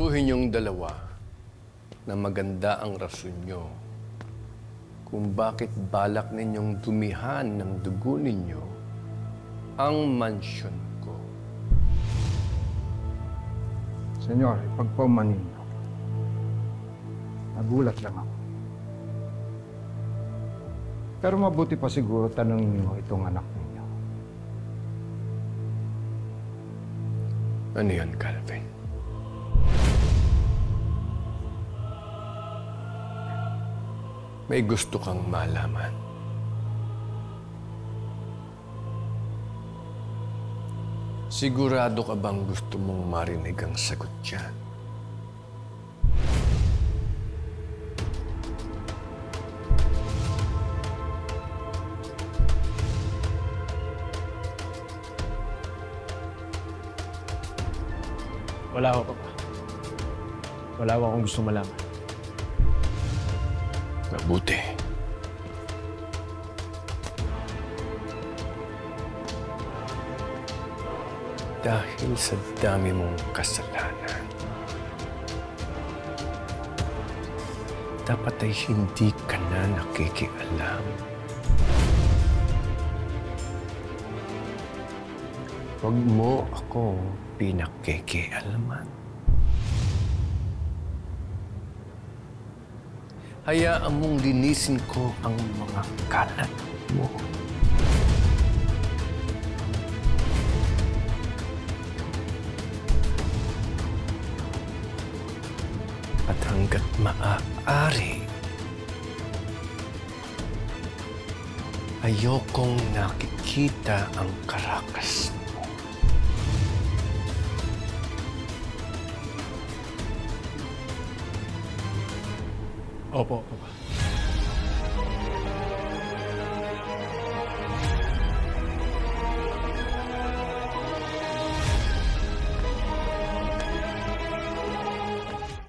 Siguraduhin yung dalawa na maganda ang rason nyo kung bakit balak ninyong dumihan ng dugo ninyo ang mansyon ko. Senyor, ipagpaumanin niyo. Nagulat lang ako. Pero mabuti pa siguro tanongin niyo itong anak ninyo. Ano yan, Calvin? May gusto kang malaman. Sigurado ka bang gusto mong marinig ang sagot dyan? Wala ako, Papa. Wala akong gusto malaman. Mabuti. Dahil sa dami mong kasalanan, dapat ay hindi ka na nakikialam. Huwag mo akong pinakikialaman. Hayaan mong linisin ko ang mga kalat mo. At hanggat maaari, ayokong nakikita ang karakas mo. Opo, Papa.